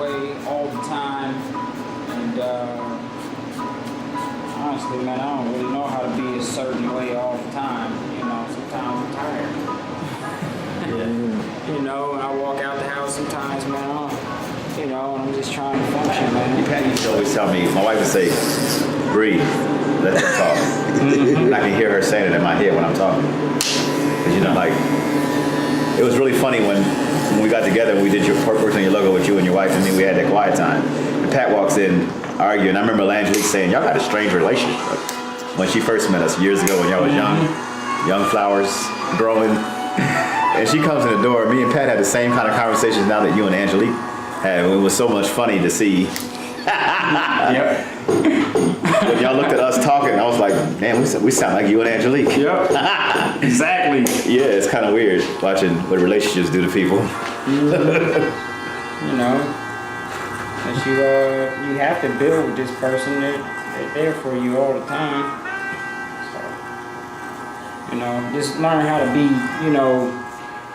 way all the time, and honestly, man, I don't really know how to be a certain way all the time. You know, sometimes I'm tired. You know, when I walk out the house sometimes, man, you know, I'm just trying to function, man. Pat used to always tell me, my wife would say, breathe, let her talk. And I can hear her saying it in my head when I'm talking. Because, you know, like, it was really funny when we got together and we did your work on your logo with you and your wife, and then we had that quiet time. And Pat walks in arguing. I remember Angelique saying, y'all got a strange relationship. When she first met us years ago when y'all was young flowers, growing. And she comes in the door. Me and Pat had the same kind of conversations now that you and Angelique had. It was so much funny to see. When y'all looked at us talking, I was like, man, we sound like you and Angelique. Yep. Exactly. Yeah, it's kind of weird watching what relationships do to people. You know, that you have to build with this person. They're there for you all the time. So, you know, just learn how to be, you know,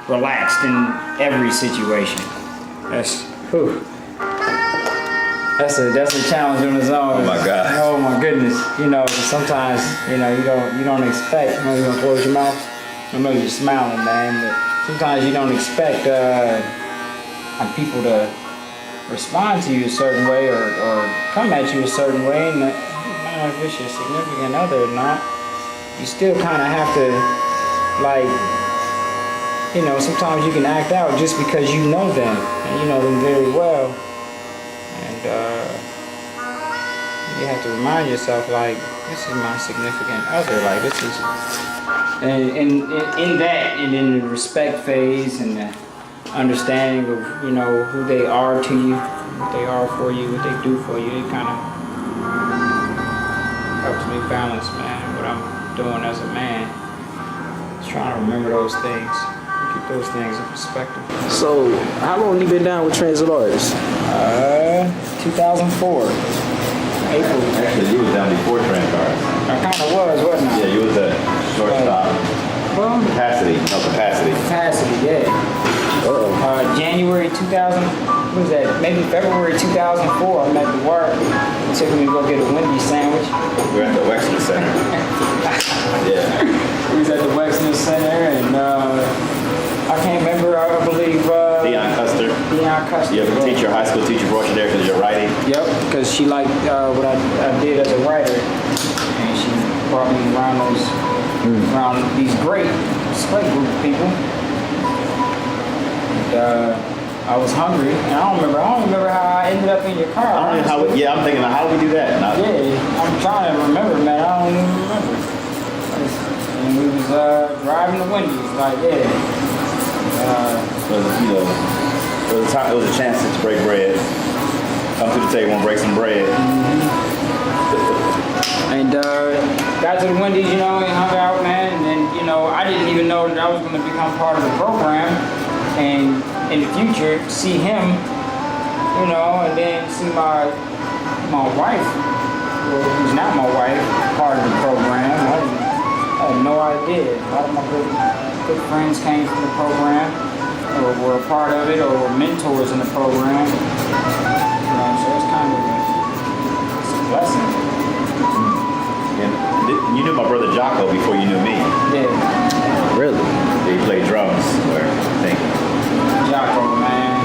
relaxed in every situation. That's a challenge on its own. Oh my God. Oh my goodness. You know, sometimes, you know, you don't expect, you know, you're gonna close your mouth. I know you're smiling, man, but sometimes you don't expect people to respond to you a certain way or come at you a certain way, and no matter if it's your significant other or not, you still kind of have to, like, you know, sometimes you can act out just because you know them, and you know them very well. And you have to remind yourself, like, this is my significant other. Like, this is, and in that, and in the respect phase and the understanding of, you know, who they are to you, what they are for you, what they do for you, it kind of helps me balance, man, what I'm doing as a man. Just trying to remember those things. Keep those things in perspective. So, how long you been down with Transit Artists? 2004. April. Actually, you was down before Transit Artists. I kind of was, wasn't I? Yeah, you was at shortstop. Well, Capacity, yeah. January 2000, what was that? Maybe February 2004, I met Duarte. He took me to go get a Wendy's sandwich. We were at the Wexner Center. Yeah. We was at the Wexner Center, and I can't remember, I believe... Dion Custer. You have a teacher, high school teacher brought you there because you're writing? Yep, because she liked what I did as a writer, and she brought me around these great group of people. And I was hungry, and I don't remember how I ended up in your car. I'm thinking, how do we do that? I'm trying to remember, man. I don't even remember. And we was driving to Wendy's, like, it was a chance to break bread. Come to the table and break some bread. And got to the Wendy's, you know, and hung out, man. And then, you know, I didn't even know that I was going to become part of the program. And in the future, see him, you know, and then see my wife, who's not my wife, part of the program. I had no idea. A lot of my good friends came from the program, or were a part of it, or were mentors in the program. You know, so it's kind of it's a blessing. And you knew my brother Jocko before you knew me. Yeah. Really? He played drums, I think. Jocko, man.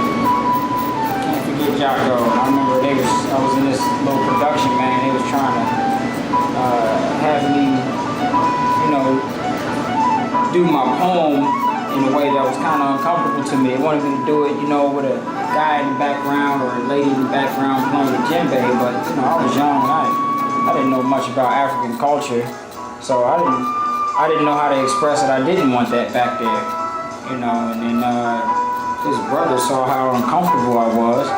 Can't forget Jocko. I remember I was in this little production, man. They was trying to have me, you know, do my poem in a way that was kind of uncomfortable to me. They wanted me to do it, you know, with a guy in the background or a lady in the background playing the djembe, but, you know, I was young. I didn't know much about African culture, so I didn't know how to express it. I didn't want that back there, you know. And then his brother saw how uncomfortable I was,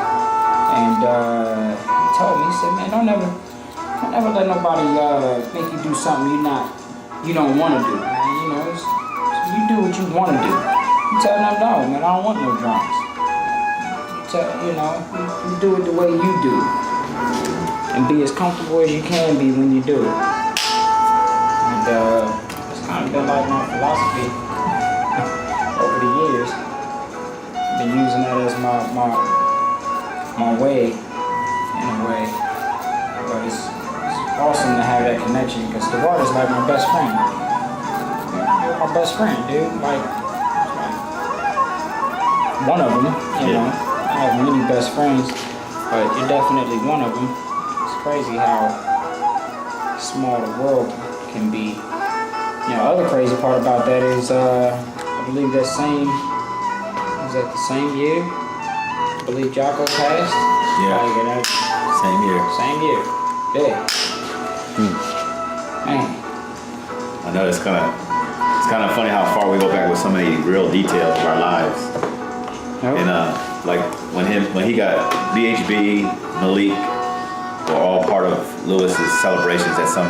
and he told me, he said, "Man, don't never let nobody make you do something you don't want to do, man. You know, you do what you want to do. You tell them, no, man, I don't want no drums. You do it the way you do, and be as comfortable as you can be when you do it." And it's kind of been like my philosophy over the years. Been using that as my my way, in a way. But it's awesome to have that connection because Duarte's like my best friend. You're my best friend, dude. Like one of them, you know. I have many best friends, but you're definitely one of them. It's crazy how small the world can be. You know, other crazy part about that is, I believe that was that the same year? I believe Jocko passed. Yeah. Like, Same year. same year. Yeah. Man. I know it's kind of funny how far we go back with so many real details of our lives. Nope. And like when he got BHB, Malik were all part of Lewis's celebrations at some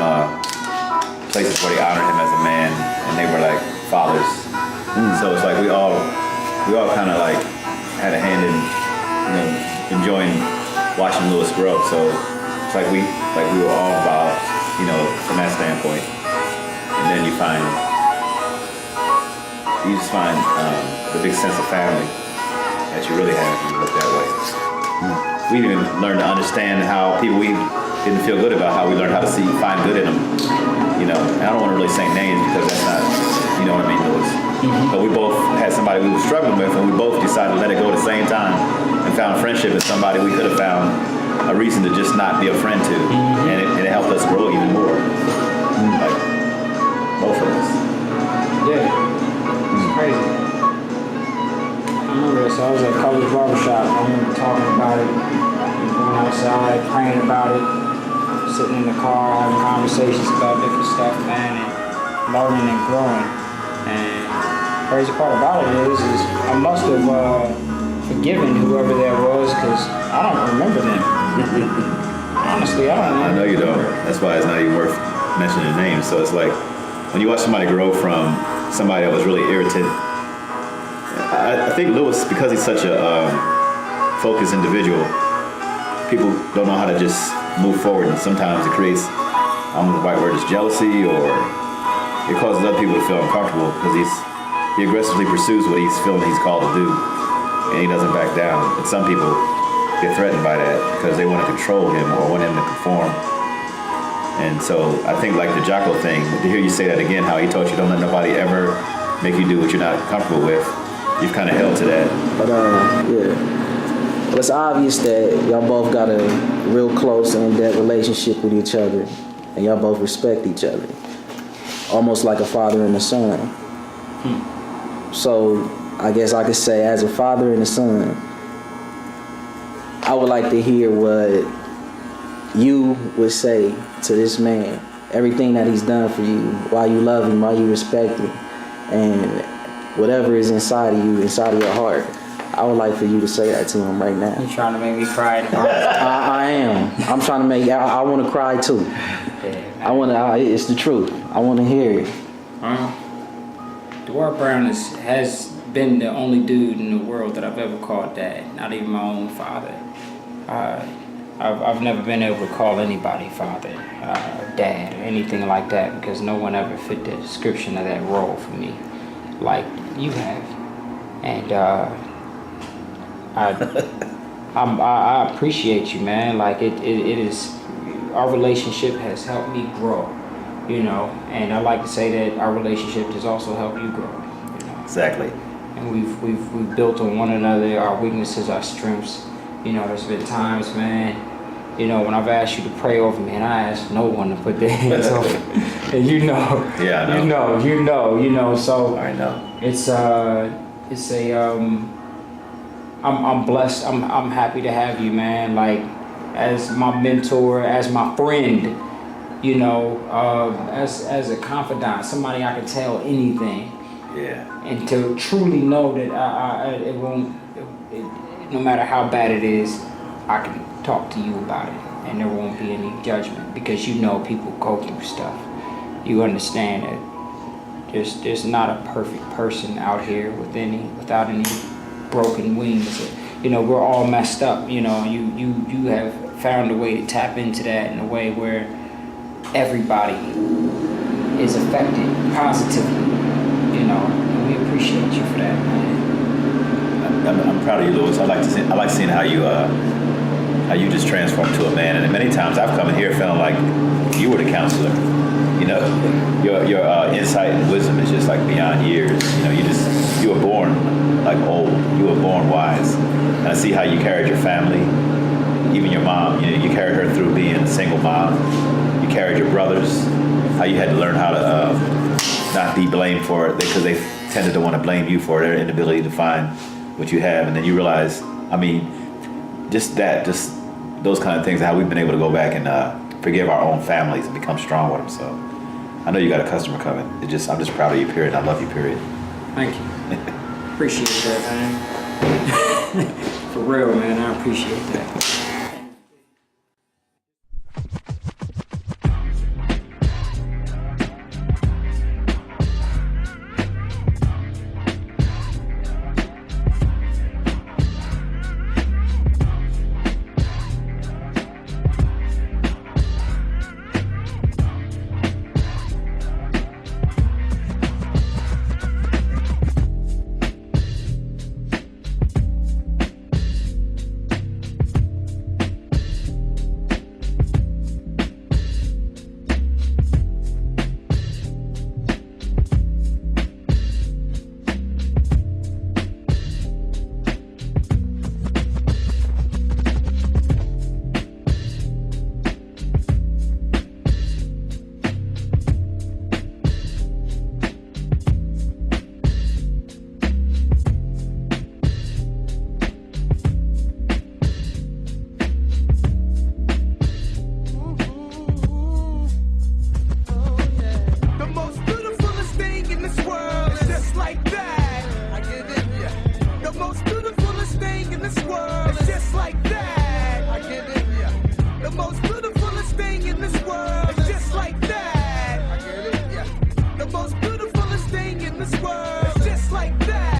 places where they honored him as a man, and they were like fathers. So it's like we all kind of like had a hand in, you know, enjoying watching Lewis grow. So it's like we were all about, you know, from that standpoint. And then you just find the big sense of family that you really have when you look that way. We even learned to understand how people we didn't feel good about, how we learned how to find good in them. You know, and I don't want to really say names because that's not, you know what I mean, Lewis. But we both had somebody we were struggling with, and we both decided to let it go at the same time and found friendship in somebody we could have found a reason to just not be a friend to. And it helped us grow even more. Like, both of us. Yeah. It's crazy. I remember this. I was at College Barbershop. I remember talking about it, going outside, praying about it, sitting in the car, having conversations about different stuff, man, and learning and growing. And crazy part about it is I must have forgiven whoever that was because I don't remember them. Honestly, I don't know. I know you don't. That's why it's not even worth mentioning names. So it's like when you watch somebody grow from somebody that was really irritant. I think Lewis, because he's such a focused individual, people don't know how to just move forward, and sometimes it creates, I don't know if the right word is jealousy, or it causes other people to feel uncomfortable because he aggressively pursues what he's feeling he's called to do, and he doesn't back down. And some people get threatened by that because they want to control him or want him to conform. And so I think like the Jocko thing, to hear you say that again, how he told you don't let nobody ever make you do what you're not comfortable with, you've kind of held to that. But yeah. Well, it's obvious that y'all both got a real close and in-depth relationship with each other, and y'all both respect each other, almost like a father and a son. So I guess I could say, as a father and a son, I would like to hear what you would say to this man, everything that he's done for you, why you love him, why you respect him, and whatever is inside of you, inside of your heart. I would like for you to say that to him right now. You trying to make me cry? I am. I'm trying to make. I want to cry too. I want to. It's the truth. I want to hear it. Duarte Brown has been the only dude in the world that I've ever called dad. Not even my own father. I've never been able to call anybody father, or dad, or anything like that because no one ever fit the description of that role for me, like you have, and I appreciate you, man. Like it is, our relationship has helped me grow, you know, and I like to say that our relationship has also helped you grow, you know. Exactly. And we've built on one another, our weaknesses, our strengths. You know, there's been times, man, you know, when I've asked you to pray over me, and I asked no one to put their hands over, and you know, Yeah, I know. you know, so I know. it's I'm blessed. I'm happy to have you, man. Like, as my mentor, as my friend, you know, as a confidant, somebody I can tell anything. Yeah. And to truly know that it won't, no matter how bad it is, I can talk to you about it, and there won't be any judgment because you know people go through stuff. You understand that there's not a perfect person out here without any broken wings. You know, we're all messed up. You know, you have found a way to tap into that in a way where everybody is affected positively. You know, and we appreciate you for that, man. I'm proud of you, Lewis. I like seeing how you how you just transformed to a man. And many times I've come in here feeling like you were the counselor. You know, your insight and wisdom is just like beyond years. You know, you were born like old. You were born wise. And I see how you carried your family, even your mom. You know, you carried her through being a single mom. You carried your brothers. How you had to learn how to not be blamed for it because they tended to want to blame you for their inability to find what you have, and then you realize, I mean, just those kind of things, how we've been able to go back and forgive our own families and become strong with them. So I know you got a customer coming. I'm just proud of you, period. I love you, period. Thank you. Appreciate that, man. For real, man. I appreciate that.